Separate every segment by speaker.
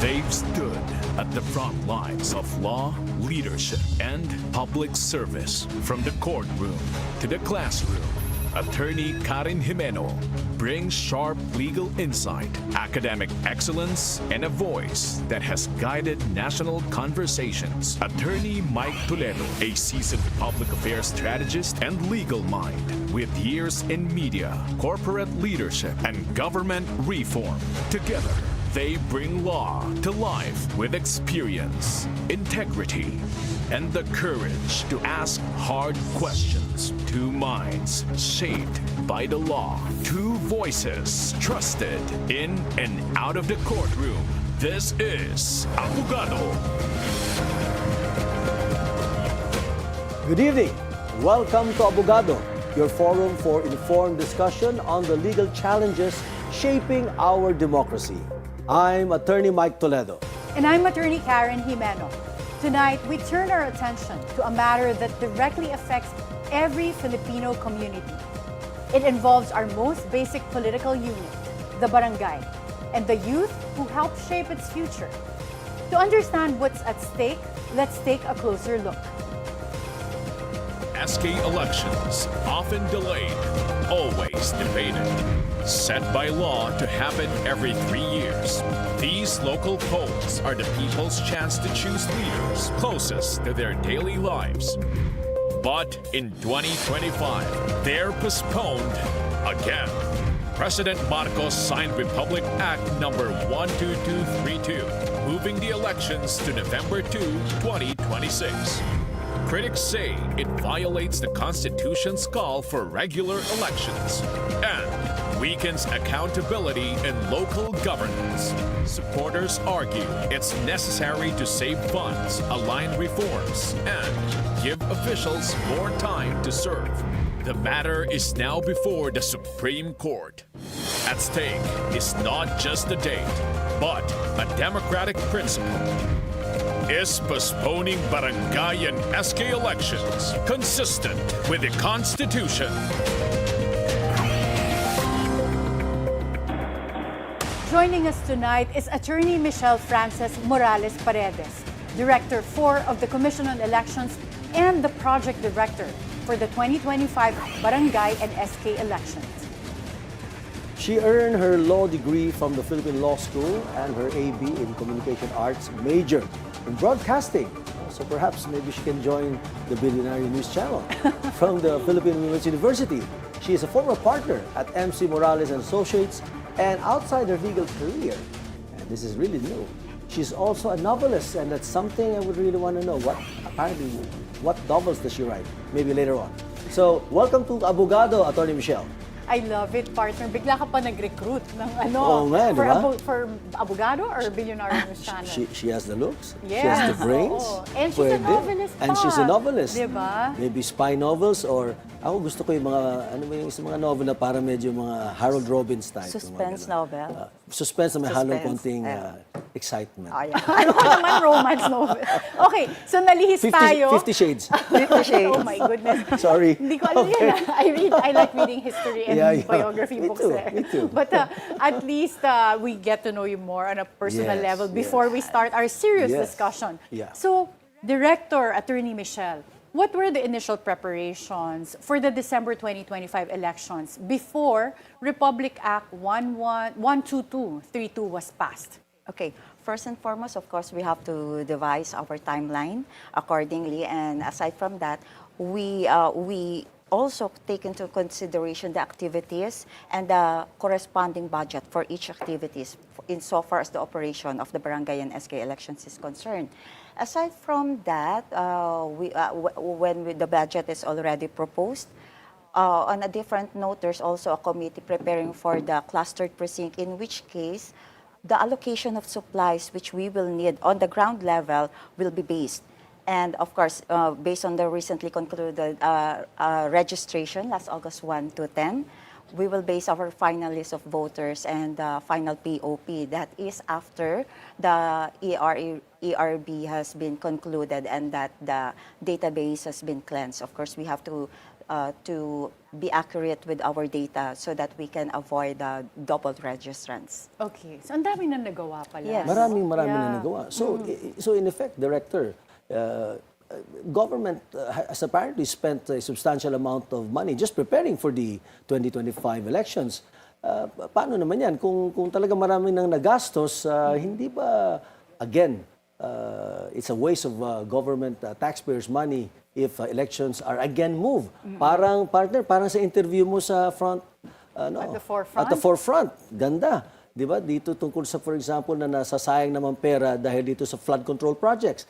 Speaker 1: They've stood at the front lines of law, leadership, and public service. From the courtroom to the classroom, Attorney Karen Jimeno brings sharp legal insight, academic excellence, and a voice that has guided national conversations. Attorney Mike Toledo, a seasoned public affairs strategist and legal mind with years in media, corporate leadership, and government reform. Together, they bring law to life with experience, integrity, and the courage to ask hard questions. Two minds shaped by the law. Two voices trusted in and out of the courtroom. This is Abugado.
Speaker 2: Good evening. Welcome to Abogado, your forum for informed discussion on the legal challenges shaping our democracy. I'm Attorney Mike Toledo.
Speaker 3: And I'm Attorney Karen Jimeno. Tonight, we turn our attention to a matter that directly affects every Filipino community. It involves our most basic political unit, the barangay, and the youth who help shape its future. To understand what's at stake, let's take a closer look.
Speaker 1: SK Elections, often delayed, always debated. Set by law to happen every 3 years. These local polls are the people's chance to choose leaders closest to their daily lives. But in 2025, they're postponed again. President Marcos signed Republic Act number 12232, moving the elections to November 2, 2026. Critics say it violates the Constitution's call for regular elections and weakens accountability in local governance. Supporters argue it's necessary to save funds, align reforms, and give officials more time to serve. The matter is now before the Supreme Court. At stake is not just a date, but a democratic principle. Is postponing Barangay and SK Elections consistent with the Constitution?
Speaker 3: Joining us tonight is Attorney Michelle Frances Morales-Paredes, Director 4 of the Commission on Elections and the Project Director for the 2025 Barangay and SK Elections.
Speaker 2: She earned her law degree from the Philippine Law School and her AB in Communication Arts major in broadcasting. So perhaps maybe she can join the Billionaire News Channel from the Philippine Women's University. She is a former partner at MC Morales and Associates, and outside her legal career, and this is really new, she's also a novelist, and that's something I would really want to know. What novels does she write? Maybe later on. So, welcome to Abogado, Attorney Michelle.
Speaker 3: I love it, partner. Bigla ka pa nag-recruit ng
Speaker 2: Oo nga,
Speaker 3: for,
Speaker 2: diba?
Speaker 3: For Abugado or Billionaire News Channel?
Speaker 2: She has the looks,
Speaker 3: yes,
Speaker 2: she has the brains.
Speaker 3: And she's a novelist pa.
Speaker 2: And she's a novelist.
Speaker 3: Diba?
Speaker 2: Maybe spy novels or ako gusto ko yung mga, ano ba yung mga novel na para medyo mga Harold Robbins type.
Speaker 4: Suspense novel.
Speaker 2: Suspense na may halong konting excitement.
Speaker 3: Ano ka naman romance novel? Okay, so nalihis tayo.
Speaker 2: 50 Shades.
Speaker 4: 50 Shades.
Speaker 3: Oh my goodness.
Speaker 2: Sorry.
Speaker 3: Hindi ko alam yan. I like reading history and biography
Speaker 2: Me
Speaker 3: books
Speaker 2: too,
Speaker 3: there.
Speaker 2: me too.
Speaker 3: But at least we get to know you more on a personal
Speaker 2: Yes,
Speaker 3: level before we start our serious
Speaker 2: Yes.
Speaker 3: discussion.
Speaker 2: Yeah.
Speaker 3: So, Director Attorney Michelle, what were the initial preparations for the December 2025 elections before Republic Act 12232 was passed?
Speaker 4: Okay, first and foremost, of course, we have to devise our timeline accordingly. And aside from that, we also take into consideration the activities and the corresponding budget for each activities insofar as the operation of the Barangay and SK Elections is concerned. Aside from that, when the budget is already proposed, on a different note, there's also a committee preparing for the clustered precinct, in which case the allocation of supplies which we will need on the ground level will be based. And of course, based on the recently concluded registration last August 1 to 10, we will base our final list of voters and final POP. That is after the ERB has been concluded and that the database has been cleansed. Of course, we have to to be accurate with our data so that we can avoid double registrants.
Speaker 3: Okay. So, ang dami na nagawa pala.
Speaker 4: Yes.
Speaker 2: Marami na
Speaker 3: Yeah.
Speaker 2: nagawa. So, so in effect, Director, government has apparently spent a substantial amount of money just preparing for the 2025 elections. Paano naman yan? Kung talaga marami nang nagastos, hindi ba, again, it's a waste of government taxpayers' money if elections are again moved. Parang, partner, parang sa interview mo sa front,
Speaker 3: At the forefront?
Speaker 2: At the forefront. Ganda. Di ba? Dito tungkol sa, for example, na nasasayang naman pera dahil dito sa flood control projects.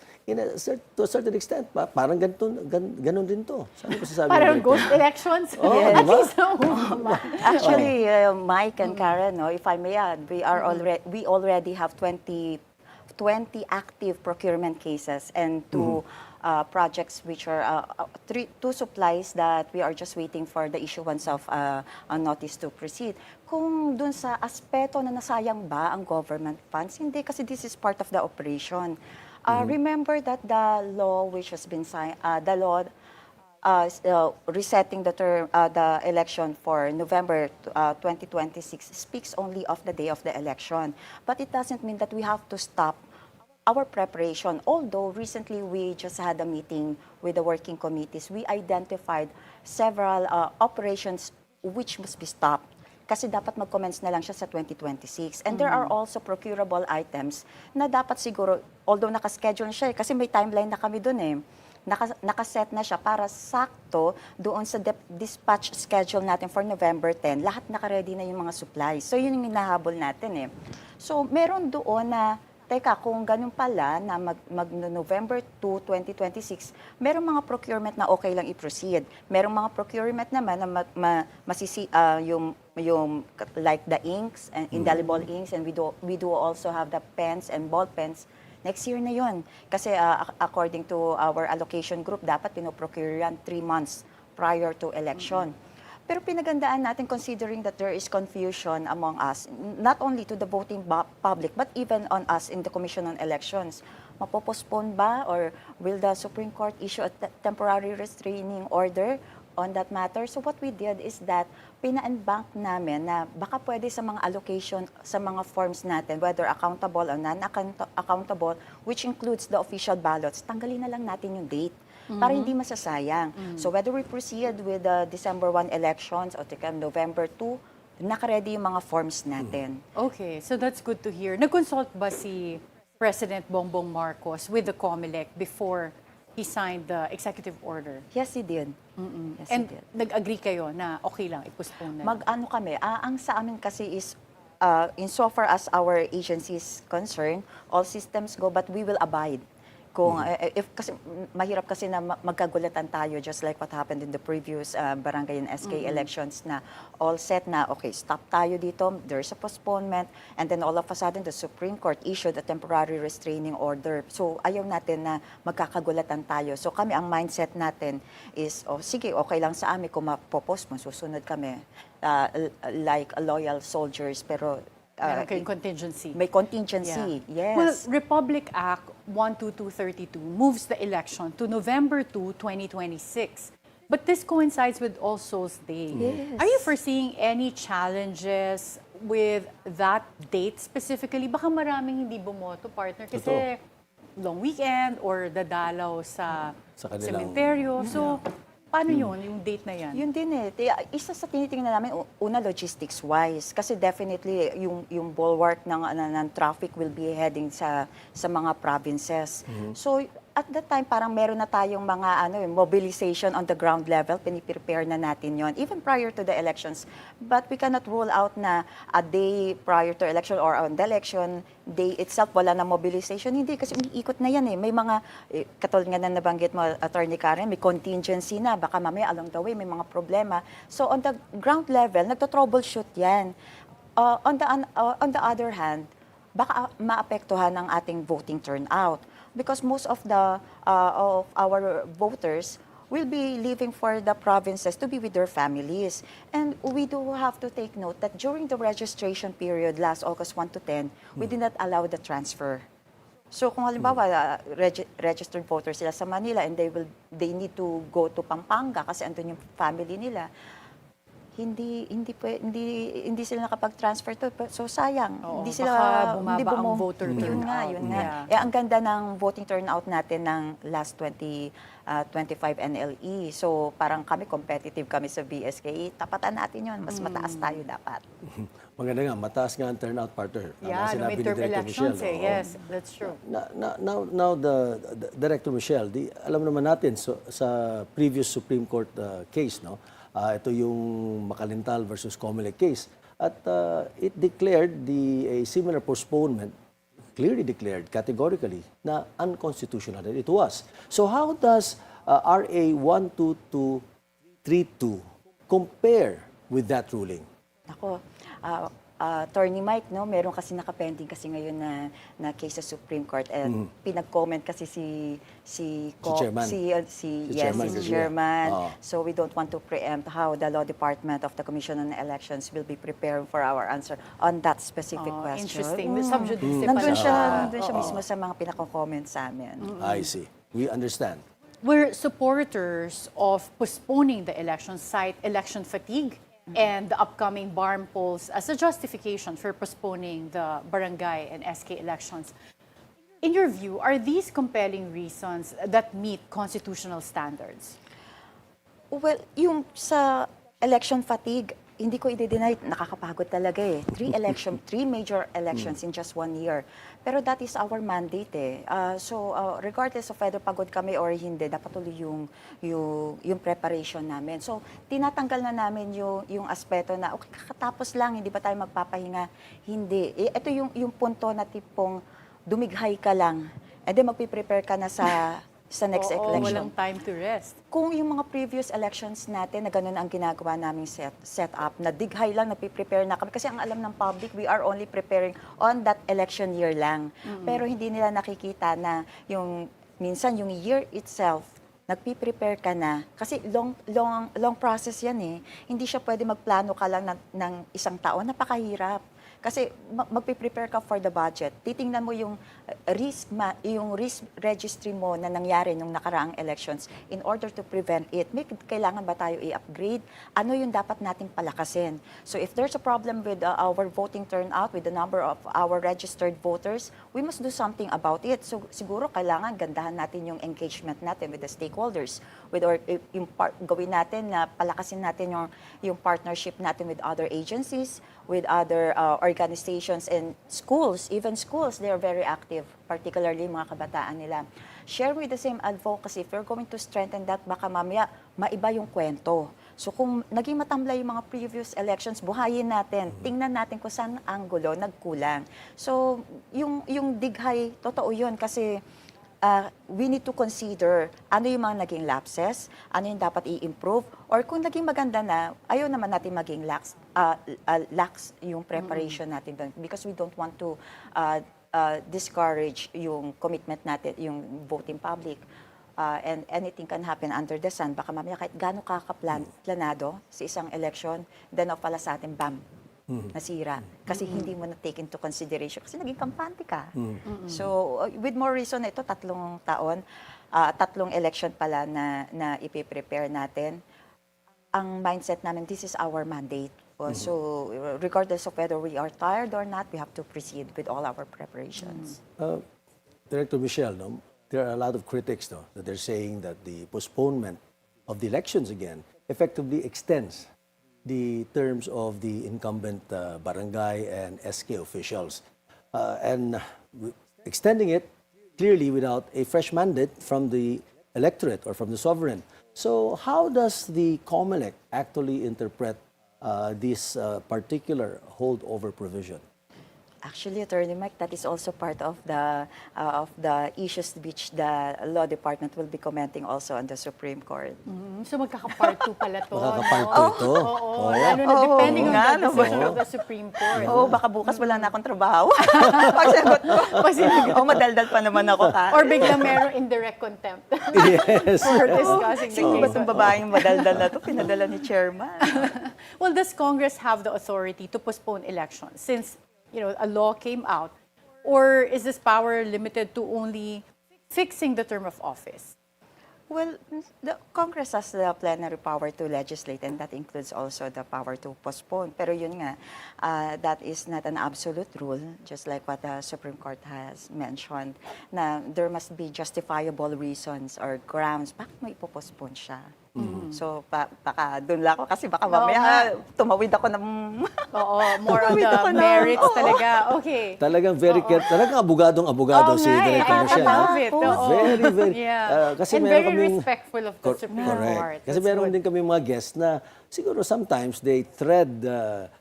Speaker 2: To a certain extent, parang ganun din to. Saan ko sasabihin?
Speaker 3: Parang ghost elections.
Speaker 2: Oh,
Speaker 3: At
Speaker 2: diba?
Speaker 3: least
Speaker 4: Actually, Mike and Karen, no, if I may add, we already have 20 active procurement cases and two projects which are two supplies that we are just waiting for the issuance of a notice to proceed. Kung dun sa aspeto na nasayang ba ang government funds, hindi, kasi this is part of the operation. Remember that the law which has been signed, the law resetting the term, the election for November 2026 speaks only of the day of the election. But it doesn't mean that we have to stop our preparation. Although recently we just had a meeting with the working committees, we identified several operations which must be stopped. Kasi dapat mag-commence na lang siya sa 2026. And there are also procurable items na dapat siguro, although nakaschedule siya, kasi may timeline na kami dun eh, nakaset na siya para sakto doon sa dispatch schedule natin for November 10. Lahat nakaready na yung mga supplies. So yun yung hinahabol natin eh. So meron doon na, teka, kung ganun pala na mag-November 2, 2026, merong mga procurement na okay lang i-proceed. Merong mga procurement naman na yung like the inks and indelible inks, and we do also have the pens and ball pens. Next year na yun. Kasi according to our allocation group, dapat pinoprocure yan 3 months prior to election. Pero pinagandaan natin considering that there is confusion among us, not only to the voting public, but even on us in the Commission on Elections. Mapopostpone ba or will the Supreme Court issue a temporary restraining order on that matter? So what we did is that pina-bank namin na baka pwede sa mga allocation, sa mga forms natin, whether accountable or non-accountable, which includes the official ballots, tanggalin na lang natin yung date para hindi masasayang. So whether we proceed with the December 1 elections or November 2, nakaready yung mga forms natin.
Speaker 3: Okay, so that's good to hear. Nag-consult ba si President Bongbong Marcos with the Comelec before he signed the executive order?
Speaker 4: Yes, he did. Yes,
Speaker 3: And
Speaker 4: he did.
Speaker 3: nag-agree kayo na okay lang, i-postpone na?
Speaker 4: Mag-ano kami, ang sa amin kasi is, insofar as our agency is concerned, all systems go, but we will abide. Kung if kasi mahirap kasi na magkagulatan tayo, just like what happened in the previous Barangay and SK Elections, na all set na, okay, stop tayo dito, there's a postponement, and then all of a sudden the Supreme Court issued a temporary restraining order. So ayaw natin na magkakagulatan tayo. So kami, ang mindset natin is, oh, sige, okay lang sa amin kung mapopostpone, susunod kami like loyal soldiers, pero
Speaker 3: Meron kayong contingency.
Speaker 4: may contingency.
Speaker 3: Yeah. Well,
Speaker 4: Yes.
Speaker 3: Republic Act 12232 moves the election to November 2, 2026. But this coincides with All Souls Day.
Speaker 4: Yes.
Speaker 3: Are you foreseeing any challenges with that date specifically? Baka maraming hindi bumoto, partner, kasi long weekend or dadalaw sa
Speaker 2: kanilang
Speaker 3: sementeryo. So, paano yun, yung date na yan?
Speaker 4: Yun din eh. Isa sa tinitingnan namin, una logistics-wise. Kasi definitely, yung bulwark ng traffic will be heading sa mga provinces. So, at that time, parang meron na tayong mga mobilization on the ground level. Piniprepare na natin yon even prior to the elections. But we cannot rule out na a day prior to election or on the election day itself, wala na mobilization. Hindi, kasi umiikot na yan eh. May mga, katulad nga na nabanggit mo, Attorney Karen, may contingency na. Baka mamaya along the way, may mga problema. So on the ground level, nagto-troubleshoot yan. On the other hand, baka maapektuhan ang ating voting turnout. Because most of of our voters will be leaving for the provinces to be with their families. And we do have to take note that during the registration period last August 1 to 10, we did not allow the transfer. So kung halimbawa registered voters sila sa Manila and they need to go to Pampanga kasi andun yung family nila, hindi sila nakapag-transfer to. So sayang,
Speaker 3: Oo,
Speaker 4: hindi sila
Speaker 3: baka bumaba ang
Speaker 4: bumo-
Speaker 3: voter
Speaker 4: Yun nga,
Speaker 3: turnout.
Speaker 4: yun nga.
Speaker 3: Yeah.
Speaker 4: Ang ganda ng voting turnout natin ng last 25 NLE. So parang kami competitive kami sa BSK. Tapatan natin yun, mas mataas tayo dapat.
Speaker 2: Maganda nga, mataas nga ang turnout, partner. Tama
Speaker 3: Yeah,
Speaker 2: sinabi ni
Speaker 3: midterm
Speaker 2: Director
Speaker 3: elections
Speaker 2: Michelle, oo.
Speaker 3: yes, that's true.
Speaker 2: Now the Director Michelle, alam naman natin sa previous Supreme Court case, no? Ito yung Makalintal versus Comelec case. At it declared a similar postponement, clearly declared categorically na unconstitutional that it was. So how does RA 12232 compare with that ruling?
Speaker 4: Ako, Attorney Mike, no, meron kasi nakapending kasi ngayon na case sa Supreme Court and pinag-comment kasi si
Speaker 2: Chairman. Chairman Garcia.
Speaker 4: Chairman.
Speaker 2: Oo.
Speaker 4: So we don't want to preempt how the Law Department of the Commission on Elections will be preparing for our answer on that specific question.
Speaker 3: Interesting. Sub judice
Speaker 4: Nandun
Speaker 3: pala
Speaker 4: siya mismo sa mga pinako-comment sa amin.
Speaker 2: I see. We understand.
Speaker 3: We're supporters of postponing the election, cite election fatigue and the upcoming barn polls as a justification for postponing the barangay and SK elections. In your view, are these compelling reasons that meet constitutional standards?
Speaker 4: Well, yung sa election fatigue, hindi ko i-deny, nakakapagod talaga eh. 3 major elections in just 1 year. Pero that is our mandate eh. So regardless of whether pagod kami or hindi, dapat tuloy yung preparation namin. So tinatanggal na namin yung aspeto na okay, kakatapos lang, hindi ba tayo magpapahinga? Hindi. Ito yung punto na tipong dumighay ka lang and then magpiprepare ka na sa next election.
Speaker 3: Walang time to rest.
Speaker 4: Kung yung mga previous elections natin na ganun ang ginagawa naming setup, na dighay lang, napiprepare na kami. Kasi ang alam ng public, we are only preparing on that election year lang. Pero hindi nila nakikita na minsan yung year itself, nagpiprepare ka na. Kasi long process yan eh. Hindi siya pwede magplano ka lang ng isang taon. Napakahirap. Kasi magpiprepare ka for the budget. Titingnan mo yung risk registry mo na nangyari nung nakaraang elections in order to prevent it. Kailangan ba tayo i-upgrade? Ano yung dapat nating palakasin? So if there's a problem with our voting turnout, with the number of our registered voters, we must do something about it. So siguro kailangan gandahan natin yung engagement natin with the stakeholders, gawin natin na palakasin natin yung partnership natin with other agencies, with other organizations and schools. Even schools, they are very active, particularly mga kabataan nila. Share with the same advocacy. If we're going to strengthen that, baka mamaya maiba yung kwento. So kung naging matamlay yung mga previous elections, buhayin natin, tingnan natin kung saan anggulo nagkulang. So yung dighay, totoo yun kasi we need to consider ano yung mga naging lapses, ano yung dapat i-improve, or kung naging maganda na, ayaw naman natin maging lax yung preparation natin doon because we don't want to discourage yung commitment natin, yung voting public. And anything can happen under the sun. Baka mamaya kahit gano'n kakaplanado sa isang election, then pala sa atin, bam, nasira. Kasi hindi mo na-take into consideration. Kasi naging kampante ka. So, with more reason, ito, 3 taon, 3 election pala na ipiprepare natin. Ang mindset namin, this is our mandate. So, regardless of whether we are tired or not, we have to proceed with all our preparations.
Speaker 2: Director Michelle, no, there are a lot of critics that they're saying that the postponement of the elections again effectively extends the terms of the incumbent barangay and SK officials. And extending it clearly without a fresh mandate from the electorate or from the sovereign. So how does the Comelec actually interpret this particular holdover provision?
Speaker 4: Actually, Attorney Mike, that is also part of the issues which the Law Department will be commenting also on the Supreme Court.
Speaker 3: So magkaka-part 2 pala to.
Speaker 2: Makakapart
Speaker 3: no?
Speaker 2: ito.
Speaker 3: Oo. Lalo na depending on the decision of the Supreme Court.
Speaker 4: Oo, baka bukas wala na akong trabaho. Pag sagot ko, madaldal pa naman ako ka.
Speaker 3: Or biglang merong indirect contempt
Speaker 2: Yes.
Speaker 3: for discussing the
Speaker 4: Sino ba
Speaker 3: case.
Speaker 4: itong babaeng madaldal na to? Pinadala ni Chairman.
Speaker 3: Well, does Congress have the authority to postpone elections since a law came out Or is this power limited to only fixing the term of office?
Speaker 4: Well, the Congress has the plenary power to legislate, and that includes also the power to postpone. Pero yun nga, that is not an absolute rule, just like what the Supreme Court has mentioned, na there must be justifiable reasons or grounds bakit mo ipopostpone siya. So, baka doon lang ako kasi baka mamaya tumawid ako ng...
Speaker 3: Oo, more on the merits talaga. Okay.
Speaker 2: Talagang talagang abogadong-abogado si Director Michelle. Very, kasi
Speaker 3: and
Speaker 2: meron
Speaker 3: very
Speaker 2: kaming,
Speaker 3: respectful of the Supreme Court.
Speaker 2: Kasi meron din kami mga guests na siguro sometimes they thread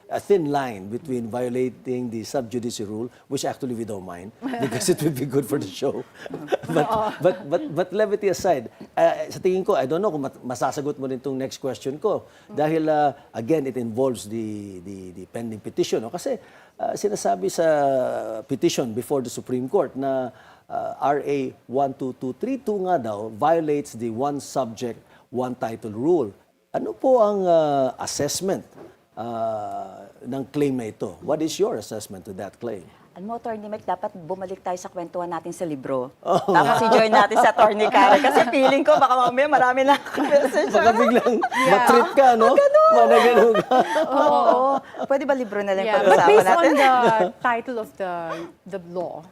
Speaker 2: a thin line between violating the sub judice rule, which actually we don't mind because it will be good for the show. but levity aside, sa tingin ko, I don't know kung masasagot mo rin itong next question ko dahil again it involves the pending petition. No? Kasi sinasabi sa petition before the Supreme Court na RA 12232 nga daw violates the one subject, one title rule. Ano po ang assessment ng claim na ito? What is your assessment to that claim?
Speaker 4: Alam mo, Atty. Mike, dapat bumalik tayo sa kwentuhan natin sa libro. Tapos i-join natin sa Atty. Karen. Kasi feeling ko, baka mamaya marami na message.
Speaker 2: Baka biglang matrip ka, no? Managano ka.
Speaker 4: Oo. Pwede ba libro na lang
Speaker 3: But
Speaker 4: pag-usapan
Speaker 3: based
Speaker 4: natin?
Speaker 3: on the title of the law,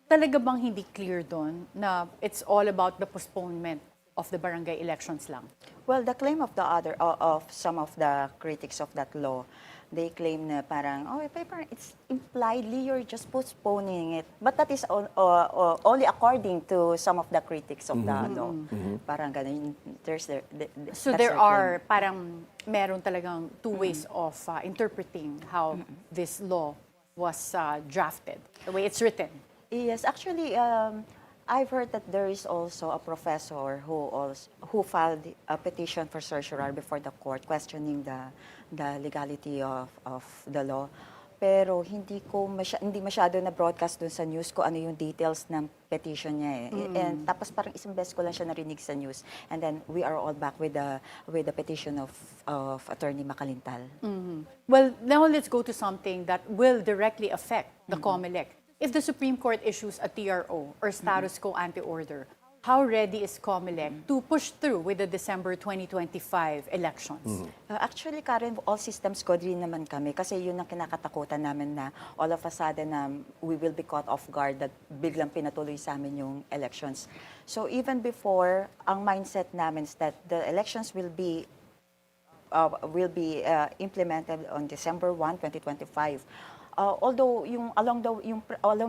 Speaker 3: talaga bang hindi clear doon na it's all about the postponement of the barangay elections lang?
Speaker 4: Well, the claim of of some of the critics of that law, they claim na parang, it's impliedly you're just postponing it. But that is only according to some of the critics of the law. Parang ganun.
Speaker 3: So there are parang meron talagang two ways of interpreting how this law was drafted, the way it's written.
Speaker 4: Yes, actually, I've heard that there is also a professor who filed a petition for certiorari before the court questioning the legality of the law. Pero hindi masyado na broadcast dun sa news ko ano yung details ng petition niya eh. And tapos parang isang beses ko lang siya narinig sa news. And then we are all back with the petition of Attorney Macalintal.
Speaker 3: Well, now let's go to something that will directly affect the Comelec. If the Supreme Court issues a TRO or status quo ante order, how ready is Comelec to push through with the December 2025 elections?
Speaker 4: Actually, Karen, all systems go rin naman kami kasi yun ang kinakatakutan namin na all of a sudden we will be caught off guard that biglang pinatuloy sa amin yung elections. So even before, ang mindset namin is that the elections will be implemented on December 1, 2025. Although along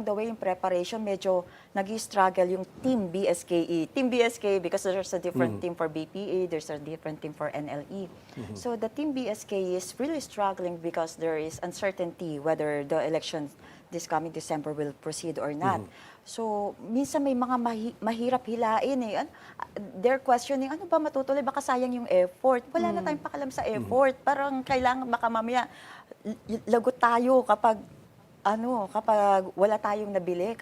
Speaker 4: the way yung preparation medyo nag-struggle yung team BSKE. Team BSKE because there's a different team for BPA, there's a different team for NLE. So the team BSKE is really struggling because there is uncertainty whether the election this coming December will proceed or not. So minsan may mga mahirap hilain eh. They're questioning, ano ba matutuloy? Baka sayang yung effort. Wala na tayong pakalam sa effort. Parang kailangan baka mamaya lagot tayo kapag wala tayong nabili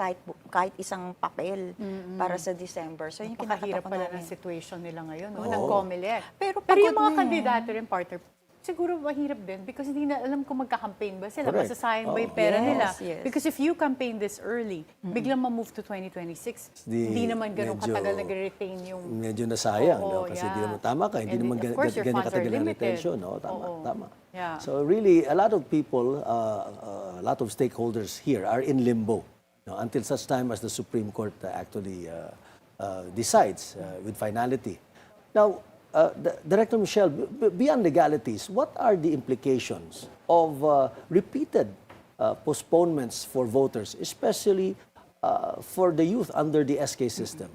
Speaker 4: kahit isang papel para sa December. So yung
Speaker 3: Napakahirap
Speaker 4: kinakatakot
Speaker 3: pala
Speaker 4: namin.
Speaker 3: ng situation nila ngayon, no, ng Comelec.
Speaker 4: Pero
Speaker 3: yung
Speaker 4: pagod
Speaker 3: mga
Speaker 4: na eh.
Speaker 3: kandidato rin, partner, siguro mahirap din because hindi na alam kung magka-campaign ba sila,
Speaker 2: Correct.
Speaker 3: masasayang ba yung pera
Speaker 4: Yes,
Speaker 3: nila.
Speaker 4: yes.
Speaker 3: Because if you campaign this early, biglang ma-move to 2026, hindi naman ganun katagal nag-retain yung...
Speaker 2: Medyo nasayang,
Speaker 3: Oo,
Speaker 2: no? Kasi
Speaker 3: yeah.
Speaker 2: hindi naman tama ka, hindi
Speaker 3: And
Speaker 2: naman
Speaker 3: of course, your
Speaker 2: ganyan
Speaker 3: funds are
Speaker 2: katagal ang
Speaker 3: limited.
Speaker 2: retention. No? Tama.
Speaker 3: Yeah.
Speaker 2: So really, a lot of people, a lot of stakeholders here are in limbo, no? Until such time as the Supreme Court actually decides with finality. Now, Director Michelle, beyond legalities, what are the implications of repeated postponements for voters, especially for the youth under the SK system?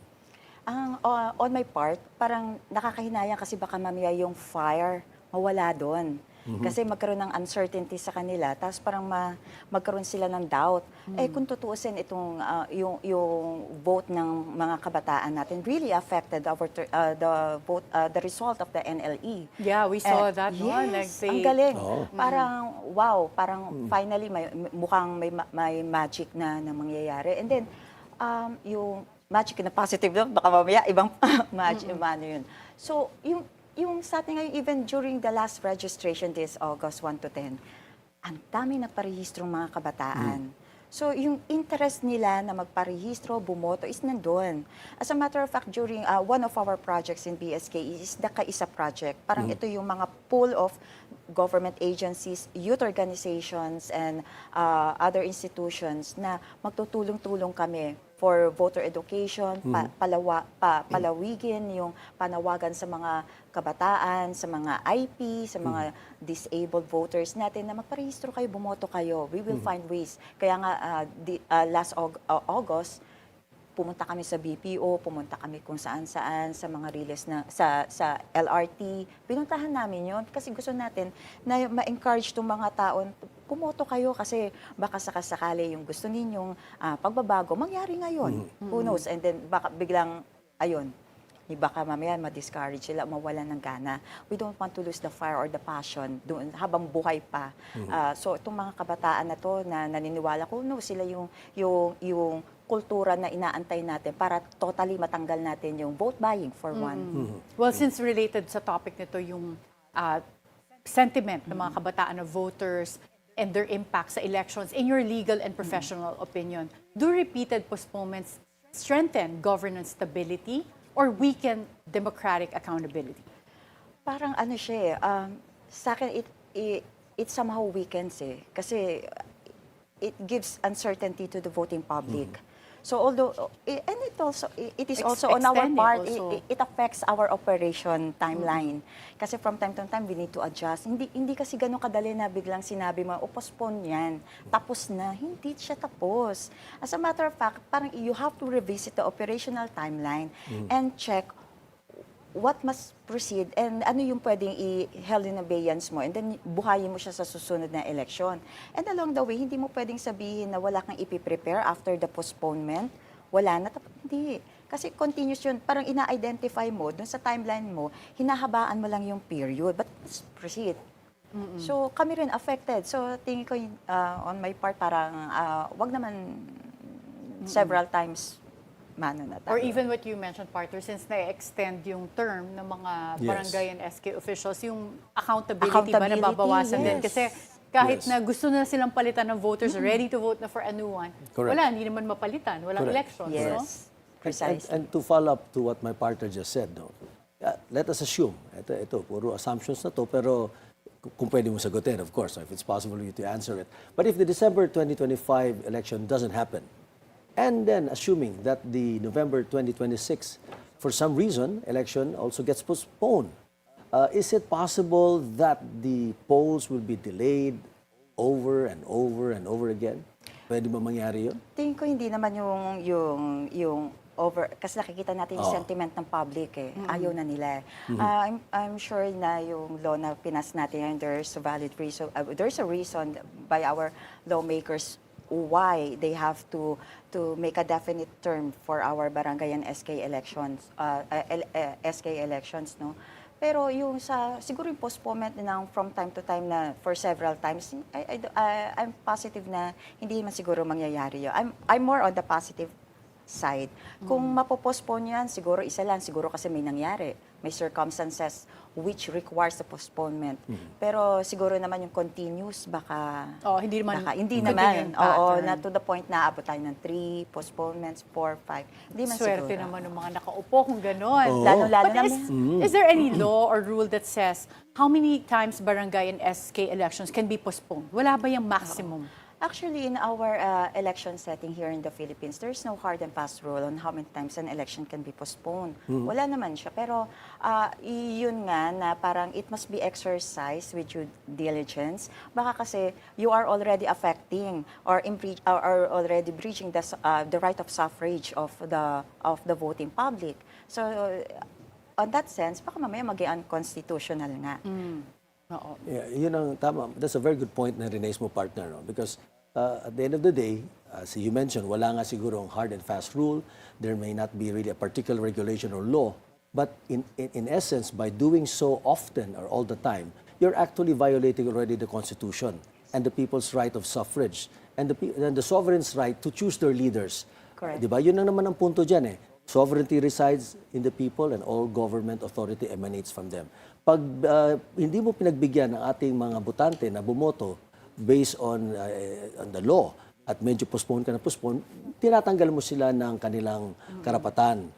Speaker 4: On my part, parang nakakahinayang kasi baka mamaya yung fire mawala doon. Kasi magkaroon ng uncertainty sa kanila, tapos parang magkaroon sila ng doubt. Eh kung tutuusin itong yung vote ng mga kabataan natin really affected the result of the NLE.
Speaker 3: Yeah, we saw that one. Like
Speaker 4: Yes,
Speaker 3: they,
Speaker 4: ang galing. Parang wow, parang finally mukhang may magic na mangyayari. And then yung magic na positive doon, baka mamaya ibang magic ano yun. So yung sa atin ngayon, even during the last registration this August 1 to 10, ang dami nagparehistrong mga kabataan. So, yung interest nila na magparehistro, bumoto is nandun. As a matter of fact, during one of our projects in BSK is the Kaisa Project. Parang ito yung mga pool of government agencies, youth organizations, and other institutions na magtutulong-tulong kami for voter education, palawigin yung panawagan sa mga kabataan, sa mga IP, sa mga disabled voters natin na magparehistro kayo, bumoto kayo. We will find ways. Kaya nga last August, pumunta kami sa BPO, pumunta kami kung saan-saan sa mga release na sa LRT. Pinuntahan namin yon kasi gusto natin na ma-encourage itong mga taon, pumoto kayo kasi baka sakasakali yung gusto ninyong pagbabago, mangyari ngayon. Who knows? And then baka biglang, ayun, baka mamaya ma-discourage sila, mawalan ng gana. We don't want to lose the fire or the passion doon habang buhay pa. So itong mga kabataan na to na naniniwala ko, no, sila yung kultura na inaantay natin para totally matanggal natin yung vote buying for one.
Speaker 3: Well, since related sa topic nito yung sentiment ng mga kabataan na voters and their impact sa elections, in your legal and professional opinion, do repeated postponements strengthen governance stability or weaken democratic accountability?
Speaker 4: Parang ano siya sa akin it somehow weakens kasi it gives uncertainty to the voting public. So although, and it is also on our part, it affects our operation timeline. Kasi from time to time, we need to adjust. Hindi kasi ganun kadali na biglang sinabi mo, postpone yan, tapos na. Hindi siya tapos. As a matter of fact, parang you have to revisit the operational timeline and check what must proceed and ano yung pwedeng i-held in abeyance mo and then buhayin mo siya sa susunod na election. And along the way, hindi mo pwedeng sabihin na wala kang ipiprepare after the postponement. Wala na. Hindi. Kasi continuous yun. Parang ina-identify mo, dun sa timeline mo, hinahabaan mo lang yung period. But let's proceed. So kami rin affected. So tingin ko on my part, parang wag naman several times
Speaker 3: Or even what you mentioned, partner, since na-extend yung term ng mga barangay and SK officials, yung accountability ba nababawasan din? Kasi kahit na gusto na silang palitan ng voters, ready to vote na for a new one, wala, hindi naman mapalitan, walang elections, no?
Speaker 4: Precisely.
Speaker 2: And to follow up to what my partner just said, no? Let us assume, ito, puro assumptions na to, pero kung pwede mo sagutin, of course, if it's possible for you to answer it. But if the December 2025 election doesn't happen, and then assuming that the November 2026, for some reason, election also gets postponed, is it possible that the polls will be delayed over and over and over again? Pwede ba mangyari yun?
Speaker 4: Tingin ko hindi naman yung over, kasi nakikita natin yung sentiment ng public Ayaw na nila. I'm sure na yung law na pinas natin, there's a valid reason, there's a reason by our lawmakers why they have to make a definite term for our barangay and SK elections, SK elections, no? Pero yung siguro yung postponement ng from time to time na for several times, I'm positive na hindi man siguro mangyayari yun. I'm more on the positive side. Kung mapopostpone yan, siguro isa lang, siguro kasi may nangyari. May circumstances which requires the postponement. Pero siguro naman yung continuous, baka...
Speaker 3: hindi naman.
Speaker 4: Hindi naman. Na to the point na abot tayo ng 3 postponements, 4, 5. Hindi man
Speaker 3: Swerte
Speaker 4: siguro.
Speaker 3: naman ng mga nakaupo kung gano'n.
Speaker 4: Lalo-lalo
Speaker 3: But is there any law or rule that says how many times barangay and SK elections can be postponed? Wala ba yung maximum?
Speaker 4: Actually, in our election setting here in the Philippines, there's no hard and fast rule on how many times an election can be postponed. Wala naman siya. Pero yun nga na parang it must be exercised with due diligence. Baka kasi you are already affecting or already breaching the right of suffrage of the voting public. So, on that sense, baka mamaya mag-i unconstitutional nga.
Speaker 2: Yeah, yun ang tama. That's a very good point na rinaise mo, partner, no? Because at the end of the day, as you mentioned, wala nga siguro ang hard and fast rule. There may not be really a particular regulation or law. But in essence, by doing so often or all the time, you're actually violating already the Constitution and the people's right of suffrage and the sovereign's right to choose their leaders.
Speaker 4: Correct.
Speaker 2: Diba? Yun ang naman ang punto dyan Sovereignty resides in the people and all government authority emanates from them. Pag hindi mo pinagbigyan ng ating mga botante na bumoto based on the law, at medyo postpone ka na postpone, tinatanggal mo sila ng kanilang karapatan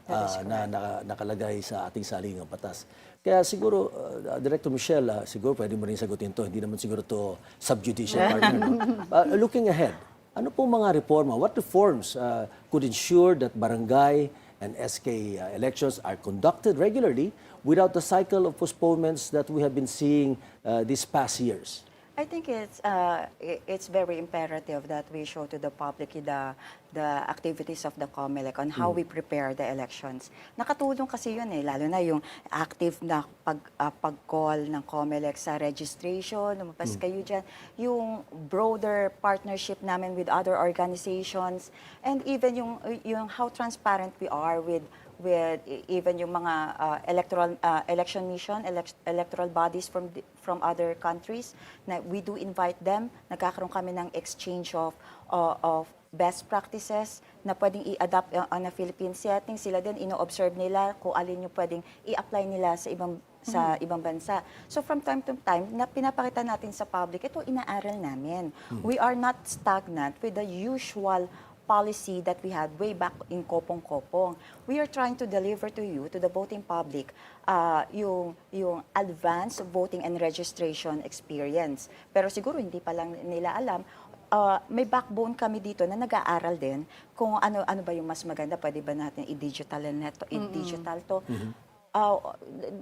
Speaker 2: na nakalagay sa ating saligang batas. Kaya siguro, Director Michelle, siguro pwede mo rin sagutin to. Hindi naman siguro to subjudicial partner. No? Looking ahead, ano po mga reforma? What reforms could ensure that barangay and SK elections are conducted regularly without the cycle of postponements that we have been seeing these past years?
Speaker 4: I think it's very imperative that we show to the public the activities of the Comelec on how we prepare the elections. Nakatulong kasi yun lalo na yung active na pag-call ng Comelec sa registration, lumabas kayo dyan, yung broader partnership namin with other organizations, and even yung how transparent we are with even yung mga election mission, electoral bodies from other countries, na we do invite them. Nagkakaroon kami ng exchange of best practices na pwedeng i-adapt on a Philippine setting. Sila din, ino-observe nila kung alin yung pwedeng i-apply nila sa ibang bansa. So from time to time, na pinapakita natin sa public, ito inaaral namin. We are not stagnant with the usual policy that we had way back in Kopong-Kopong. We are trying to deliver to you, to the voting public, yung advanced voting and registration experience. Pero siguro hindi pa lang nila alam, may backbone kami dito na nag-aaral din kung ano ba yung mas maganda, pwede ba natin i-digital to.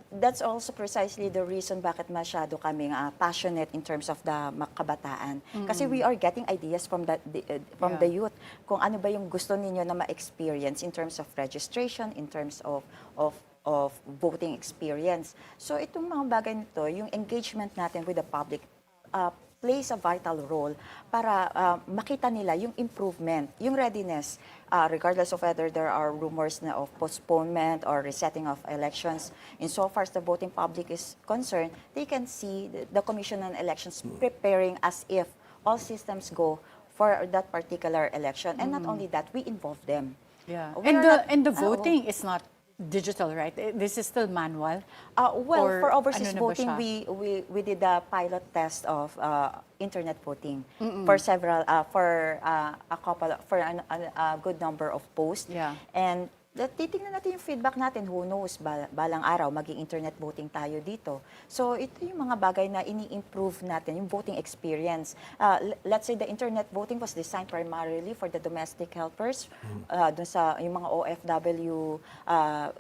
Speaker 4: That's also precisely the reason bakit masyado kaming passionate in terms of the kabataan. Kasi we are getting ideas from the youth kung ano ba yung gusto ninyo na ma-experience in terms of registration, in terms of voting experience. So itong mga bagay nito, yung engagement natin with the public plays a vital role para makita nila yung improvement, yung readiness, regardless of whether there are rumors na of postponement or resetting of elections. In so far as the voting public is concerned, they can see the Commission on Elections preparing as if all systems go for that particular election. And not only that, we involve them.
Speaker 3: Yeah.
Speaker 4: We
Speaker 3: And the voting is not digital, right? This is still manual?
Speaker 4: Well,
Speaker 3: Or
Speaker 4: for overseas
Speaker 3: ano na ba
Speaker 4: voting,
Speaker 3: siya?
Speaker 4: we did a pilot test of internet voting for several a good number of posts.
Speaker 3: Yeah.
Speaker 4: And titingnan natin yung feedback natin. Who knows, balang araw maging internet voting tayo dito. So ito yung mga bagay na ini-improve natin, yung voting experience. Let's say the internet voting was designed primarily for the domestic helpers, dun sa yung mga OFW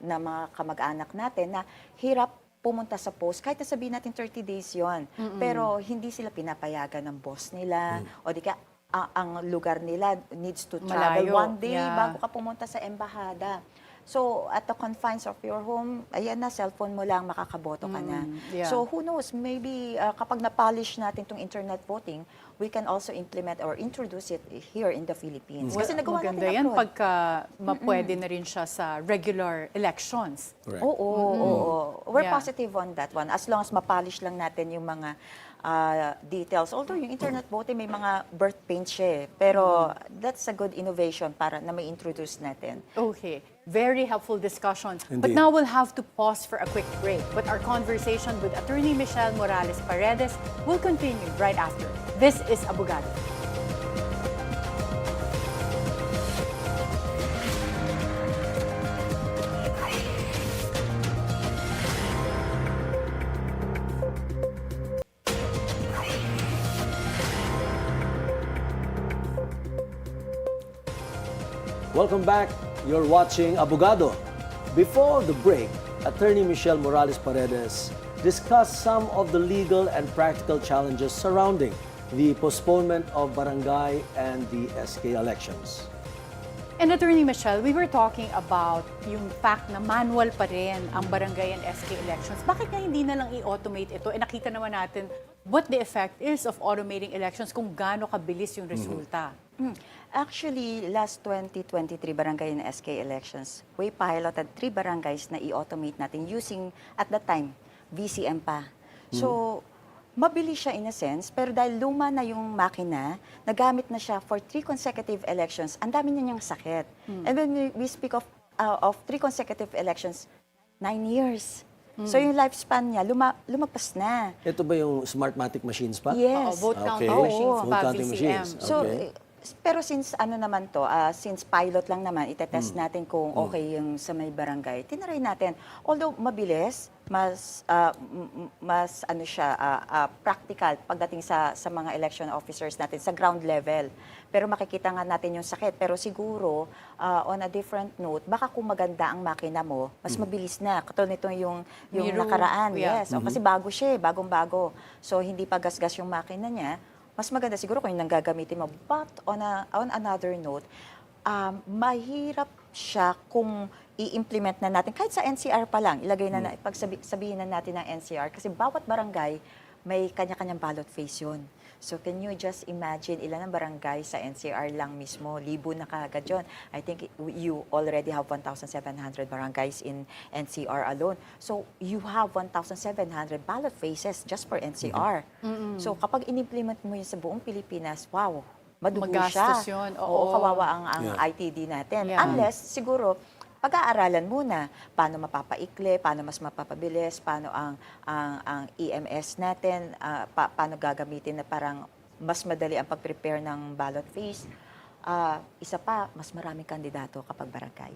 Speaker 4: na mga kamag-anak natin na hirap pumunta sa post, kahit na sabihin natin 30 days yon, pero hindi sila pinapayagan ng boss nila, o di ka ang lugar nila needs to travel
Speaker 3: Malayo.
Speaker 4: one day
Speaker 3: Yeah.
Speaker 4: bago ka pumunta sa embahada. So, at the confines of your home, ayan na, cellphone mo lang, makakaboto ka na.
Speaker 3: Yeah.
Speaker 4: So, who knows, maybe kapag na-polish natin itong internet voting, we can also implement or introduce it here in the Philippines. Kasi nagawa
Speaker 3: Maganda
Speaker 4: natin
Speaker 3: yan
Speaker 4: abroad.
Speaker 3: pagka mapwede na rin siya sa regular elections.
Speaker 2: Correct.
Speaker 4: Oo. We're
Speaker 3: Yeah.
Speaker 4: positive on that one. As long as mapolish lang natin yung mga details. Although yung internet voting may mga birth pains siya pero that's a good innovation para na may introduce natin.
Speaker 3: Okay. Very helpful discussion. But
Speaker 2: Indeed.
Speaker 3: now we'll have to pause for a quick break. But our conversation with Attorney Michelle Morales-Paredes will continue right after. This is Abugado.
Speaker 2: Welcome back. You're watching Abogado. Before the break, Attorney Michelle Morales-Paredes discussed some of the legal and practical challenges surrounding the postponement of barangay and the SK elections.
Speaker 3: And Attorney Michelle, we were talking about yung fact na manual pa rin ang barangay and SK elections. Bakit nga hindi na lang i-automate ito? Nakita naman natin what the effect is of automating elections kung gaano kabilis yung resulta.
Speaker 4: Actually, last 2023 Barangay and SK Elections, we piloted 3 barangays na i-automate natin using, at that time, VCM pa. So, mabilis siya in a sense, pero dahil luma na yung makina, nagamit na siya for 3 consecutive elections, ang dami niya niyang sakit. And when we speak of 3 consecutive elections, 9 years. So yung lifespan niya, lumagpas na.
Speaker 2: Ito ba yung Smartmatic machines pa?
Speaker 4: Yes.
Speaker 3: Vote counting
Speaker 2: Okay.
Speaker 3: machines
Speaker 2: Vote
Speaker 3: pa,
Speaker 2: counting
Speaker 3: VCM.
Speaker 2: machines.
Speaker 4: So,
Speaker 2: Okay.
Speaker 4: Pero since ano naman to, since pilot lang naman, itetest natin kung okay yung sa may barangay. Tinry natin. Although mabilis, mas ano siya, practical pagdating sa mga election officers natin sa ground level. Pero makikita nga natin yung sakit. Pero siguro, on a different note, baka kung maganda ang makina mo, mas mabilis na. Katulad nito yung
Speaker 3: Miro,
Speaker 4: nakaraan.
Speaker 3: yeah.
Speaker 4: Yes. O, kasi bago siya, bagong-bago. So, hindi pa gasgas yung makina niya. Mas maganda siguro kung yung nanggagamitin mo. But on another note, mahirap siya kung i-implement na natin. Kahit sa NCR pa lang, ilagay na, sabihin na natin ng NCR. Kasi bawat barangay, may kanya-kanyang ballot face yun. So can you just imagine ilan ang barangay sa NCR lang mismo? Libo na kaagad yun. I think you already have 1,700 barangays in NCR alone. So you have 1,700 ballot faces just for NCR. So kapag in-implement mo yun sa buong Pilipinas, wow, madugo
Speaker 3: Magastos
Speaker 4: siya.
Speaker 3: yun.
Speaker 4: Oo, kawawa ang
Speaker 2: Yeah.
Speaker 4: ITD natin.
Speaker 3: Yeah.
Speaker 4: Unless, siguro, pag-aaralan muna paano mapapaikli, paano mas mapapabilis, paano ang EMS natin, paano gagamitin na parang mas madali ang pag-prepare ng ballot face. Isa pa, mas maraming kandidato kapag barangay.